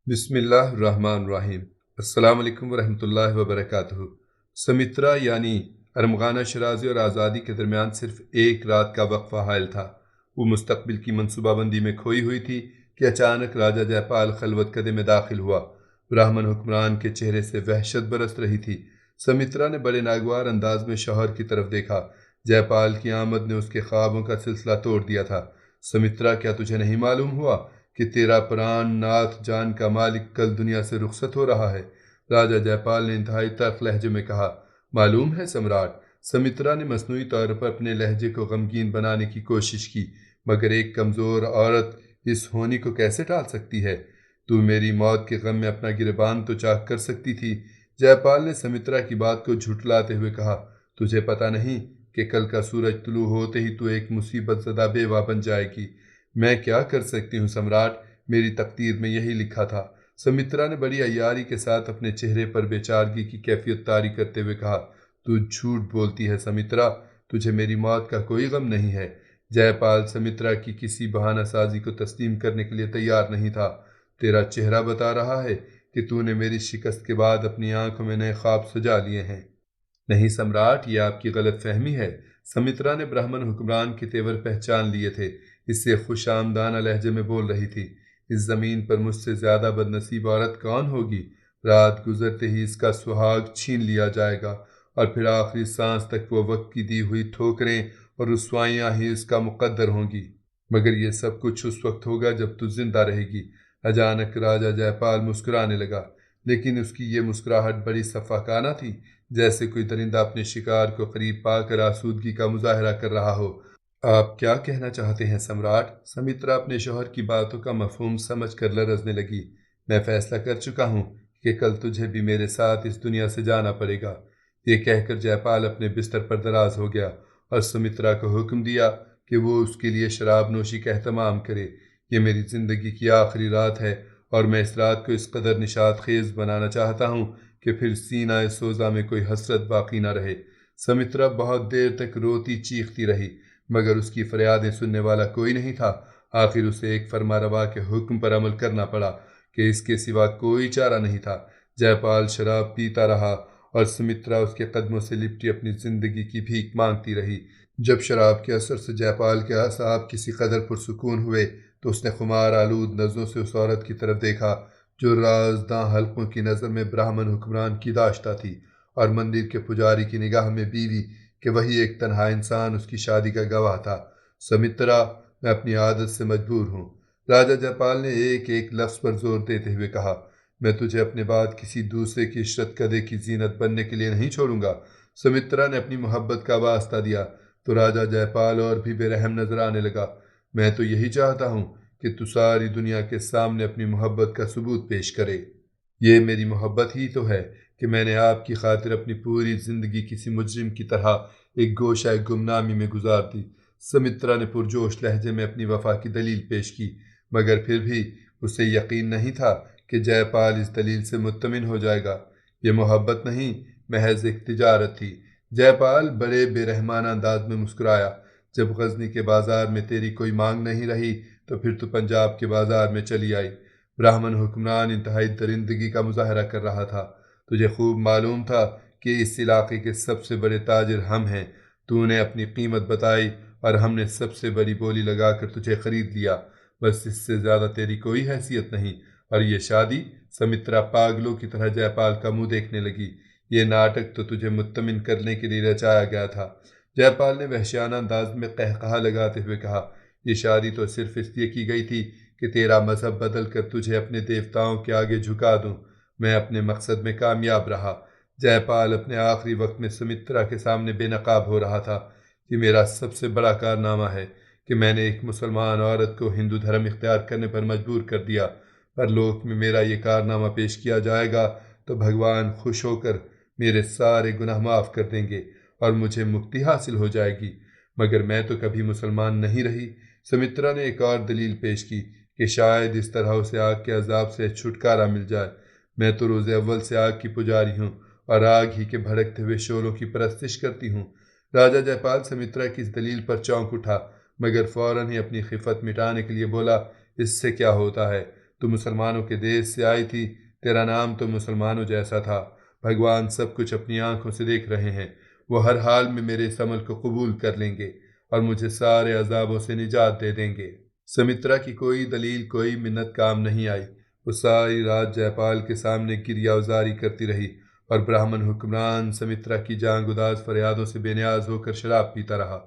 بسم اللہ الرحمن الرحیم۔ السلام علیکم ورحمۃ اللہ وبرکاتہ۔ سمترا یعنی ارمغانہ شرازی اور آزادی کے درمیان صرف ایک رات کا وقفہ حائل تھا۔ وہ مستقبل کی منصوبہ بندی میں کھوئی ہوئی تھی کہ اچانک راجہ جے پال خلوت کدے میں داخل ہوا۔ براہمن حکمران کے چہرے سے وحشت برس رہی تھی۔ سمترا نے بڑے ناگوار انداز میں شوہر کی طرف دیکھا۔ جے پال کی آمد نے اس کے خوابوں کا سلسلہ توڑ دیا تھا۔ سمترا، کیا تجھے نہیں معلوم ہوا کہ تیرا پران ناتھ جان کا مالک کل دنیا سے رخصت ہو رہا ہے؟ راجہ جے پال نے انتہائی تلخ لہجے میں کہا۔ معلوم ہے سمراٹ؟ سمترا نے مصنوعی طور پر اپنے لہجے کو غمگین بنانے کی کوشش کی، مگر ایک کمزور عورت اس ہونی کو کیسے ٹال سکتی ہے؟ تو میری موت کے غم میں اپنا گریبان تو چاک کر سکتی تھی۔ جے پال نے سمترا کی بات کو جھٹلاتے ہوئے کہا۔ تجھے پتہ نہیں کہ کل کا سورج طلوع ہوتے ہی تو ایک مصیبت زدہ بیوہ بن جائے گی؟ میں کیا کر سکتی ہوں سمراٹ؟ میری تقدیر میں یہی لکھا تھا۔ سمترا نے بڑی عیاری کے ساتھ اپنے چہرے پر بے چارگی کی کیفیت طاری کرتے ہوئے کہا۔ تو جھوٹ بولتی ہے سمترا، تجھے میری موت کا کوئی غم نہیں ہے۔ جے پال سمترا کی کسی بہانہ سازی کو تسلیم کرنے کے لیے تیار نہیں تھا۔ تیرا چہرہ بتا رہا ہے کہ تو نے میری شکست کے بعد اپنی آنکھوں میں نئے خواب سجا لیے ہیں۔ نہیں سمراٹ، یہ آپ کی غلط فہمی ہے۔ سمترا نے برہمن حکمران کے تیور پہچان لیے تھے، اس سے خوش آمدانہ لہجے میں بول رہی تھی۔ اس زمین پر مجھ سے زیادہ بد نصیب عورت کون ہوگی؟ رات گزرتے ہی اس کا سہاگ چھین لیا جائے گا، اور پھر آخری سانس تک وہ وقت کی دی ہوئی ٹھوکریں اور رسوائیاں ہی اس کا مقدر ہوں گی۔ مگر یہ سب کچھ اس وقت ہوگا جب تو زندہ رہے گی۔ اچانک راجہ جے پال مسکرانے لگا، لیکن اس کی یہ مسکراہٹ بڑی صفاقانہ تھی، جیسے کوئی درندہ اپنے شکار کو قریب پا کر آسودگی کا مظاہرہ کر رہا ہو۔ آپ کیا کہنا چاہتے ہیں سمراٹ؟ سمترا اپنے شوہر کی باتوں کا مفہوم سمجھ کر لرزنے لگی۔ میں فیصلہ کر چکا ہوں کہ کل تجھے بھی میرے ساتھ اس دنیا سے جانا پڑے گا۔ یہ کہہ کر جے پال اپنے بستر پر دراز ہو گیا اور سمترا کو حکم دیا کہ وہ اس کے لیے شراب نوشی کا اہتمام کرے۔ یہ میری زندگی کی آخری رات ہے، اور میں اس رات کو اس قدر نشاط خیز بنانا چاہتا ہوں کہ پھر سینہ سوزا میں کوئی حسرت باقی نہ رہے۔ سمترا بہت دیر تک روتی چیختی رہی، مگر اس کی فریادیں سننے والا کوئی نہیں تھا۔ آخر اسے ایک فرما روا کے حکم پر عمل کرنا پڑا کہ اس کے سوا کوئی چارہ نہیں تھا۔ جے پال شراب پیتا رہا اور سمترا اس کے قدموں سے لپٹی اپنی زندگی کی بھیک مانگتی رہی۔ جب شراب کے اثر سے جے پال کے اعصاب کسی قدر پرسکون ہوئے تو اس نے خمار آلود نظروں سے اس عورت کی طرف دیکھا جو رازداں حلقوں کی نظر میں براہمن حکمران کی داشتہ تھی، اور مندر کے پجاری کی نگاہ میں بیوی کہ وہی ایک تنہا انسان اس کی شادی کا گواہ تھا۔ سمترا، میں اپنی عادت سے مجبور ہوں، راجہ جے پال نے ایک ایک لفظ پر زور دیتے ہوئے کہا۔ میں تجھے اپنے بعد کسی دوسرے کی عشرت کدے کی زینت بننے کے لیے نہیں چھوڑوں گا۔ سمترا نے اپنی محبت کا واسطہ دیا تو راجہ جے پال اور بھی بے رحم نظر آنے لگا۔ میں تو یہی چاہتا ہوں کہ تو ساری دنیا کے سامنے اپنی محبت کا ثبوت پیش کرے۔ یہ میری محبت ہی تو ہے کہ میں نے آپ کی خاطر اپنی پوری زندگی کسی مجرم کی طرح ایک گوشہ گمنامی میں گزار دی۔ سمترا نے پرجوش لہجے میں اپنی وفا کی دلیل پیش کی، مگر پھر بھی اسے یقین نہیں تھا کہ جے پال اس دلیل سے مطمئن ہو جائے گا۔ یہ محبت نہیں، محض ایک تجارت تھی۔ جے پال بڑے بے رحمانہ انداز میں مسکرایا۔ جب غزنی کے بازار میں تیری کوئی مانگ نہیں رہی تو پھر تو پنجاب کے بازار میں چلی آئی۔ براہمن حکمران انتہائی درندگی کا مظاہرہ کر رہا تھا۔ تجھے خوب معلوم تھا کہ اس علاقے کے سب سے بڑے تاجر ہم ہیں۔ تو نے اپنی قیمت بتائی اور ہم نے سب سے بڑی بولی لگا کر تجھے خرید لیا، بس اس سے زیادہ تیری کوئی حیثیت نہیں۔ اور یہ شادی؟ سمترا پاگلوں کی طرح جے پال کا منہ دیکھنے لگی۔ یہ ناٹک تو تجھے مطمئن کرنے کے لیے رچایا گیا تھا۔ جے پال نے وحشیانہ انداز میں قہقہہ لگاتے ہوئے کہا۔ یہ شادی تو صرف اس لیے کی گئی تھی کہ تیرا مذہب بدل کر تجھے اپنے دیوتاؤں کے آگے جھکا دوں۔ میں اپنے مقصد میں کامیاب رہا۔ جے پال اپنے آخری وقت میں سمترا کے سامنے بے نقاب ہو رہا تھا۔ یہ میرا سب سے بڑا کارنامہ ہے کہ میں نے ایک مسلمان عورت کو ہندو دھرم اختیار کرنے پر مجبور کر دیا۔ پر لوک میں میرا یہ کارنامہ پیش کیا جائے گا تو بھگوان خوش ہو کر میرے سارے گناہ معاف کر دیں گے اور مجھے مکتی حاصل ہو جائے گی۔ مگر میں تو کبھی مسلمان نہیں رہی۔ سمترا نے ایک اور دلیل پیش کی کہ شاید اس طرح اسے آگ کے عذاب سے چھٹکارا مل جائے۔ میں تو روز اول سے آگ کی پجاری ہوں اور آگ ہی کے بھڑکتے ہوئے شعلوں کی پرستش کرتی ہوں۔ راجہ جے پال سمترا کی اس دلیل پر چونک اٹھا، مگر فوراً ہی اپنی خفت مٹانے کے لیے بولا۔ اس سے کیا ہوتا ہے؟ تو مسلمانوں کے دیش سے آئی تھی، تیرا نام تو مسلمانوں جیسا تھا۔ بھگوان سب کچھ اپنی آنکھوں سے دیکھ رہے ہیں، وہ ہر حال میں میرے اس عمل کو قبول کر لیں گے اور مجھے سارے عذابوں سے نجات دے دیں گے۔ سمترا کی کوئی دلیل، کوئی منت کام نہیں آئی۔ وہ ساری رات جے پال کے سامنے گریہ وزاری کرتی رہی اور برہمن حکمران سمترا کی جان گداز فریادوں سے بے نیاز ہو کر شراب پیتا رہا۔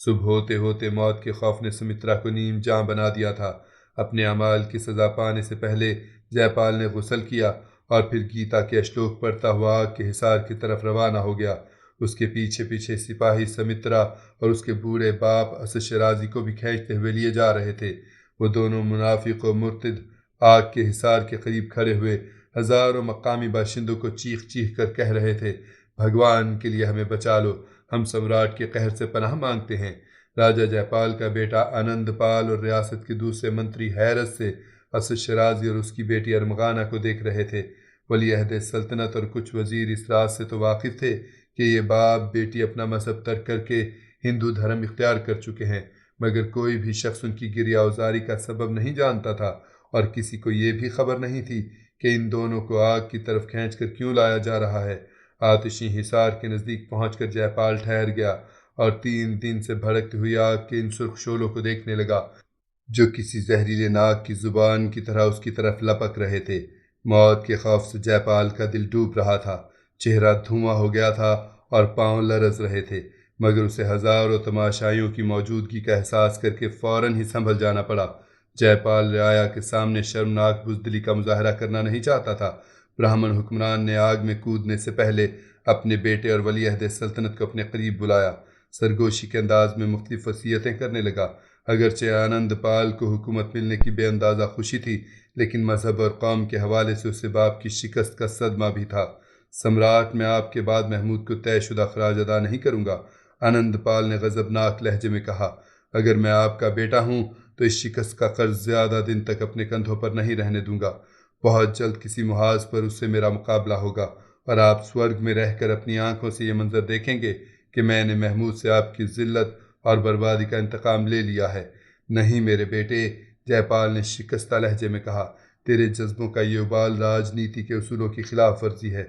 صبح ہوتے ہوتے موت کے خوف نے سمترا کو نیم جاں بنا دیا تھا۔ اپنے اعمال کی سزا پانے سے پہلے جے پال نے غسل کیا اور پھر گیتا کے اشلوک پڑھتا ہوا آگ کے حصار کی طرف روانہ ہو گیا۔ اس کے پیچھے پیچھے سپاہی سمترا اور اس کے بوڑھے باپ اسد شیرازی کو بھی کھینچتے ہوئے لیے جا رہے تھے۔ وہ دونوں منافق و مرتد آگ کے حصار کے قریب کھڑے ہوئے ہزاروں مقامی باشندوں کو چیخ چیخ کر کہہ رہے تھے، بھگوان کے لیے ہمیں بچا لو، ہم سمراٹ کے قہر سے پناہ مانگتے ہیں۔ راجہ جے پال کا بیٹا آنند پال اور ریاست کے دوسرے منتری حیرت سے اسد شیرازی اور اس کی بیٹی ارمغانہ کو دیکھ رہے تھے۔ ولی عہد سلطنت اور کچھ وزیر اس راز سے تو واقف تھے کہ یہ باپ بیٹی اپنا مذہب ترک کر کے ہندو دھرم اختیار کر چکے ہیں، مگر کوئی بھی شخص ان کی گریہ آوزاری کا سبب نہیں جانتا تھا اور کسی کو یہ بھی خبر نہیں تھی کہ ان دونوں کو آگ کی طرف کھینچ کر کیوں لایا جا رہا ہے۔ آتشی حصار کے نزدیک پہنچ کر جے پال ٹھہر گیا اور 3 دن سے بھڑکتی ہوئی آگ کے ان سرخ شعلوں کو دیکھنے لگا جو کسی زہریلے ناگ کی زبان کی طرح اس کی طرف لپک رہے تھے۔ موت کے خوف سے جے پال کا دل ڈوب رہا تھا، چہرہ دھواں ہو گیا تھا اور پاؤں لرز رہے تھے، مگر اسے ہزاروں تماشائیوں کی موجودگی کا احساس کر کے فوراً ہی سنبھل جانا پڑا۔ جے پال رعایا کے سامنے شرمناک بزدلی کا مظاہرہ کرنا نہیں چاہتا تھا۔ برہمن حکمران نے آگ میں کودنے سے پہلے اپنے بیٹے اور ولی عہد سلطنت کو اپنے قریب بلایا، سرگوشی کے انداز میں مختلف وصیتیں کرنے لگا۔ اگرچہ آنند پال کو حکومت ملنے کی بے اندازہ خوشی تھی، لیکن مذہب اور قوم کے حوالے سے اسے باپ کی شکست کا صدمہ بھی تھا۔ سمراٹ، میں آپ کے بعد محمود کو طے شدہ خراج ادا نہیں کروں گا، آنند پال نے غضبناک لہجے میں کہا۔ اگر میں آپ کا بیٹا ہوں تو اس شکست کا قرض زیادہ دن تک اپنے کندھوں پر نہیں رہنے دوں گا۔ بہت جلد کسی محاذ پر اس سے میرا مقابلہ ہوگا اور آپ سورگ میں رہ کر اپنی آنکھوں سے یہ منظر دیکھیں گے کہ میں نے محمود سے آپ کی ذلت اور بربادی کا انتقام لے لیا ہے۔ نہیں میرے بیٹے، جے پال نے شکستہ لہجے میں کہا، تیرے جذبوں کا یہ ابال راجنیتی کے اصولوں کی خلاف ورزی ہے۔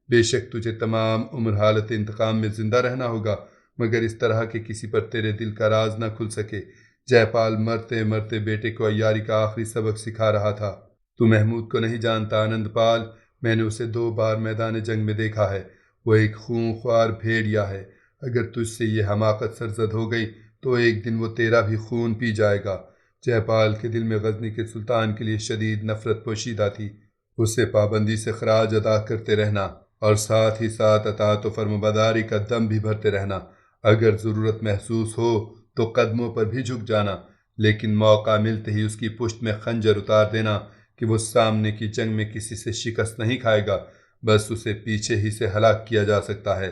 بے شک تجھے تمام عمر حالت انتقام میں زندہ رہنا ہوگا، مگر اس طرح کہ کسی پر تیرے دل کا راز نہ کھل سکے۔ جے پال مرتے مرتے بیٹے کو عیاری کا آخری سبق سکھا رہا تھا۔ تو محمود کو نہیں جانتا آنند پال، میں نے اسے 2 بار میدان جنگ میں دیکھا ہے، وہ ایک خونخوار بھیڑیا ہے۔ اگر تجھ سے یہ حماقت سرزد ہو گئی تو ایک دن وہ تیرا بھی خون پی جائے گا۔ جے پال کے دل میں غزنی کے سلطان کے لیے شدید نفرت پوشیدہ تھی۔ اسے پابندی سے خراج ادا کرتے رہنا اور ساتھ ہی ساتھ اطاعت و فرمانبرداری کا دم بھی بھرتے رہنا، اگر ضرورت محسوس ہو تو قدموں پر بھی جھک جانا، لیکن موقع ملتے ہی اس کی پشت میں خنجر اتار دینا کہ وہ سامنے کی جنگ میں کسی سے شکست نہیں کھائے گا، بس اسے پیچھے ہی سے ہلاک کیا جا سکتا ہے۔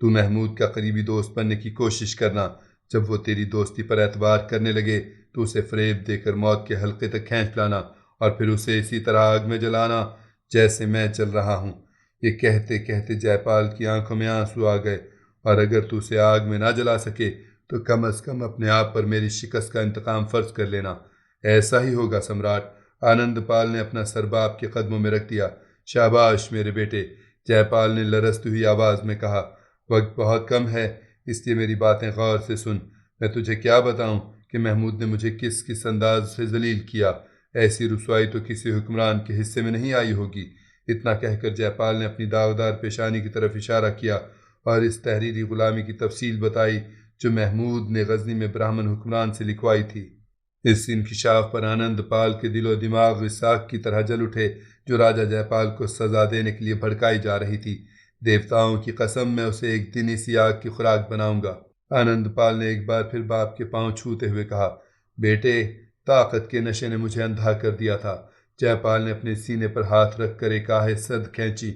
تو محمود کا قریبی دوست بننے کی کوشش کرنا، جب وہ تیری دوستی پر اعتبار کرنے لگے تو اسے فریب دے کر موت کے حلقے تک کھینچ لانا اور پھر اسے اسی طرح آگ میں جلانا جیسے میں جل رہا ہوں۔ یہ کہتے کہتے جے پال کی آنکھوں میں آنسو آ گئے، اور اگر تو اسے آگ میں نہ جلا سکے تو کم از کم اپنے آپ پر میری شکست کا انتقام فرض کر لینا۔ ایسا ہی ہوگا سمراٹ، آنند پال نے اپنا سر باپ کے قدموں میں رکھ دیا۔ شاباش میرے بیٹے، جے پال نے لرزتی ہوئی آواز میں کہا، وقت بہت کم ہے، اس لیے میری باتیں غور سے سن۔ میں تجھے کیا بتاؤں کہ محمود نے مجھے کس کس انداز سے ذلیل کیا، ایسی رسوائی تو کسی حکمران کے حصے میں نہیں آئی ہوگی۔ اتنا کہہ کر جے پال نے اپنی داغدار پیشانی کی طرف اشارہ کیا اور اس تحریری غلامی کی تفصیل بتائی جو محمود نے غزنی میں برہمن حکمران سے لکھوائی تھی۔ اس انکشاف پر آنند پال کے دل و دماغ وساکھ کی طرح جل اٹھے جو راجہ جے پال کو سزا دینے کے لیے بھڑکائی جا رہی تھی۔ دیوتاؤں کی قسم، میں اسے ایک دن اسی آگ کی خوراک بناؤں گا، آنند پال نے ایک بار پھر باپ کے پاؤں چھوتے ہوئے کہا۔ بیٹے، طاقت کے نشے نے مجھے اندھا کر دیا تھا۔ جے پال نے اپنے سینے پر ہاتھ رکھ کر ایک آہ صد کھینچی۔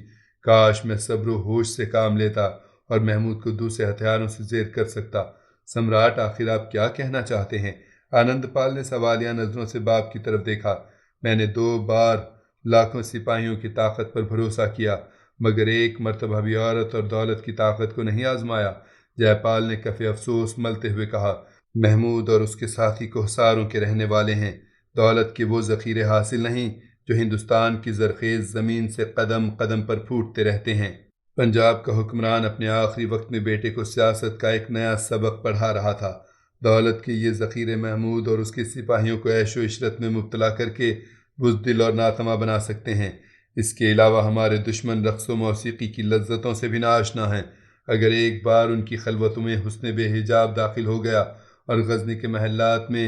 کاش میں صبر و ہوش سے کام لیتا اور محمود کو دوسرے ہتھیاروں سے زیر کر سکتا۔ سمراٹ، آخر آپ کیا کہنا چاہتے ہیں؟ آنند پال نے سوالیہ نظروں سے باپ کی طرف دیکھا۔ میں نے 2 بار لاکھوں سپاہیوں کی طاقت پر بھروسہ کیا، مگر ایک مرتبہ بھی عورت اور دولت کی طاقت کو نہیں آزمایا۔ جے پال نے کف افسوس ملتے ہوئے کہا، محمود اور اس کے ساتھی کوہساروں کے رہنے والے ہیں، دولت کے وہ ذخیرے حاصل نہیں جو ہندوستان کی زرخیز زمین سے قدم قدم پر پھوٹتے رہتے ہیں۔ پنجاب کا حکمران اپنے آخری وقت میں بیٹے کو سیاست کا ایک نیا سبق پڑھا رہا تھا۔ دولت کے یہ ذخیرے محمود اور اس کے سپاہیوں کو عیش و عشرت میں مبتلا کر کے بزدل اور ناتواں بنا سکتے ہیں۔ اس کے علاوہ ہمارے دشمن رقص و موسیقی کی لذتوں سے بھی ناآشنا ہیں۔ اگر ایک بار ان کی خلوتوں میں حسن بے حجاب داخل ہو گیا اور غزنی کے محلات میں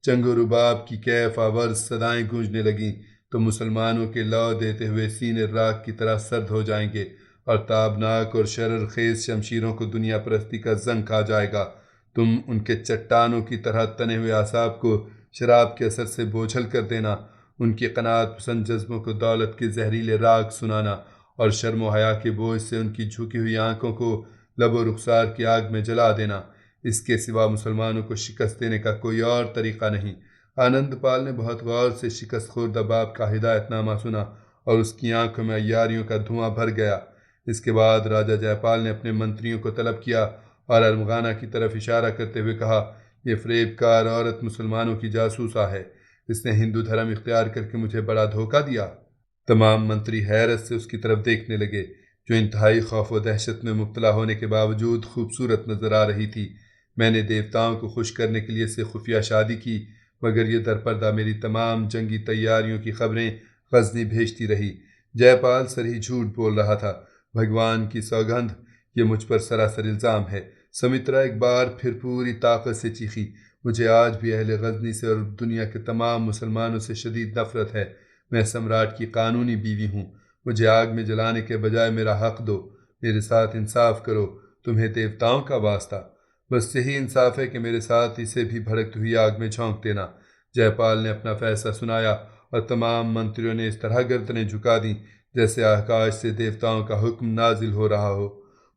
چنگ و رباب کی کیف آور صدائیں گونجنے لگیں تو مسلمانوں کے لو دیتے ہوئے سینے راکھ کی طرح سرد ہو جائیں گے اور تابناک اور شرر خیز شمشیروں کو دنیا پرستی کا زنگ کھا جائے گا۔ تم ان کے چٹانوں کی طرح تنے ہوئے اعصاب کو شراب کے اثر سے بوجھل کر دینا، ان کی قناعت پسند جذبوں کو دولت کے زہریلے راگ سنانا اور شرم و حیا کے بوجھ سے ان کی جھکی ہوئی آنکھوں کو لب و رخسار کی آگ میں جلا دینا، اس کے سوا مسلمانوں کو شکست دینے کا کوئی اور طریقہ نہیں۔ آنند پال نے بہت غور سے شکست خوردہ باپ کا ہدایت نامہ سنا اور اس کی آنکھوں میں عیاریوں کا دھواں بھر گیا۔ اس کے بعد راجہ جے پال نے اپنے منتریوں کو طلب کیا اور ارمغانہ کی طرف اشارہ کرتے ہوئے کہا، یہ فریب کار عورت مسلمانوں کی جاسوسہ ہے، اس نے ہندو دھرم اختیار کر کے مجھے بڑا دھوکہ دیا۔ تمام منتری حیرت سے اس کی طرف دیکھنے لگے، جو انتہائی خوف و دہشت میں مبتلا ہونے کے باوجود خوبصورت نظر آ رہی تھی۔ میں نے دیوتاؤں کو خوش کرنے کے لیے سے خفیہ شادی کی، مگر یہ درپردہ میری تمام جنگی تیاریوں کی خبریں غزنی بھیجتی رہی۔ جے پال سر ہی جھوٹ بول رہا تھا، بھگوان کی سوگندھ، یہ مجھ پر سراسر الزام ہے۔ سمترا ایک بار پھر پوری طاقت سے چیخی، مجھے آج بھی اہل غزنی سے اور دنیا کے تمام مسلمانوں سے شدید نفرت ہے۔ میں سمراٹ کی قانونی بیوی ہوں، مجھے آگ میں جلانے کے بجائے میرا حق دو، میرے ساتھ انصاف کرو، تمہیں دیوتاؤں کا واسطہ، بس یہی انصاف ہے کہ میرے ساتھ اسے بھی بھڑکتی ہوئی آگ میں جھونک دینا۔ جے پال نے اپنا فیصلہ سنایا اور تمام منتریوں نے اس طرح گردنیں جھکا دیں جیسے آکاش سے دیوتاؤں کا حکم نازل ہو رہا ہو۔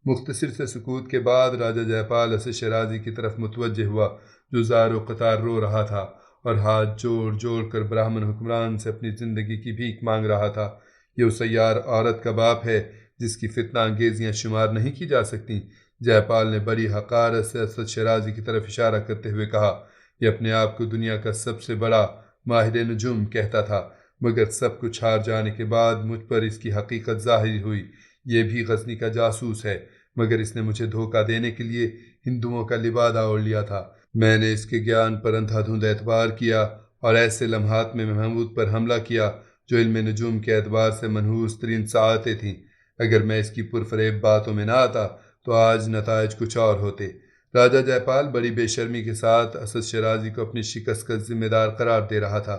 مختصر سے سکوت کے بعد راجہ جے پال اسد شیرازی کی طرف متوجہ ہوا، جو زار و قطار رو رہا تھا اور ہاتھ جوڑ جوڑ کر برہمن حکمران سے اپنی زندگی کی بھیک مانگ رہا تھا۔ یہ اس عیار عورت کا باپ ہے جس کی فتنہ انگیزیاں شمار نہیں کی جا سکتیں۔ جے پال نے بڑی حقارت سے اسد شیرازی کی طرف اشارہ کرتے ہوئے کہا، یہ اپنے آپ کو دنیا کا سب سے بڑا ماہر نجوم کہتا تھا، مگر سب کچھ ہار جانے کے بعد مجھ پر اس کی حقیقت ظاہر ہوئی۔ یہ بھی غزنی کا جاسوس ہے، مگر اس نے مجھے دھوکہ دینے کے لیے ہندوؤں کا لبادہ اوڑھ لیا تھا۔ میں نے اس کے گیان پر اندھا دھند اعتبار کیا اور ایسے لمحات میں محمود پر حملہ کیا جو علم نجوم کے اعتبار سے منحوس ترین ساعتیں تھیں۔ اگر میں اس کی پرفریب باتوں میں نہ آتا تو آج نتائج کچھ اور ہوتے۔ راجہ جے پال بڑی بے شرمی کے ساتھ اسد شیرازی کو اپنی شکست کا ذمہ دار قرار دے رہا تھا۔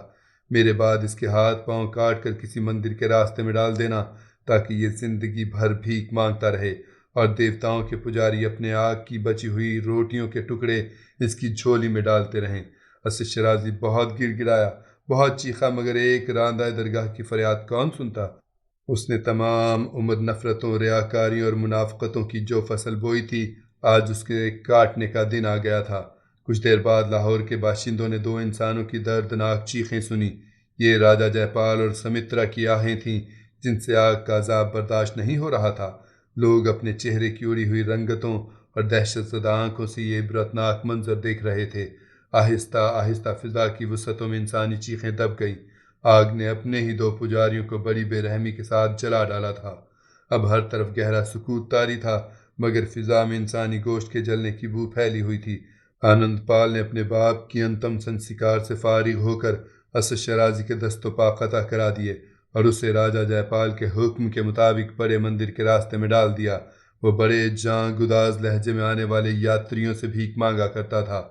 میرے بعد اس کے ہاتھ پاؤں کاٹ کر کسی مندر کے راستے میں ڈال دینا تاکہ یہ زندگی بھر بھیک مانگتا رہے اور دیوتاؤں کے پجاری اپنے آگ کی بچی ہوئی روٹیوں کے ٹکڑے اس کی جھولی میں ڈالتے رہیں۔ اسد شیرازی بہت گڑ گڑایا، بہت چیخا، مگر ایک راندہ درگاہ کی فریاد کون سنتا؟ اس نے تمام عمر نفرتوں، ریاکاریوں اور منافقتوں کی جو فصل بوئی تھی، آج اس کے کاٹنے کا دن آ گیا تھا۔ کچھ دیر بعد لاہور کے باشندوں نے دو انسانوں کی دردناک چیخیں سنی۔ یہ راجہ جے پال اور سمترا کی آہیں تھیں جن سے آگ کا عذاب برداشت نہیں ہو رہا تھا۔ لوگ اپنے چہرے کی اڑی ہوئی رنگتوں اور دہشت زدہ آنکھوں سے یہ عبرتناک منظر دیکھ رہے تھے۔ آہستہ آہستہ فضا کی وسعتوں میں انسانی چیخیں دب گئیں۔ آگ نے اپنے ہی دو پجاریوں کو بڑی بے رحمی کے ساتھ جلا ڈالا تھا۔ اب ہر طرف گہرا سکوت طاری تھا، مگر فضا میں انسانی گوشت کے جلنے کی بو پھیلی ہوئی تھی۔ آنند پال نے اپنے باپ کی انتم سنسکار سے فارغ ہو کر اسد شیرازی کے دست و پا قطع کرا دیے اور اسے راجہ جے پال کے حکم کے مطابق بڑے مندر کے راستے میں ڈال دیا۔ وہ بڑے جاں گداز لہجے میں آنے والے یاتریوں سے بھیک مانگا کرتا تھا،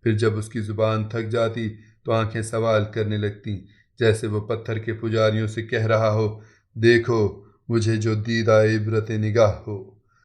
پھر جب اس کی زبان تھک جاتی تو آنکھیں سوال کرنے لگتیں، جیسے وہ پتھر کے پجاریوں سے کہہ رہا ہو، دیکھو مجھے جو دیدہ عبرت نگاہ ہو۔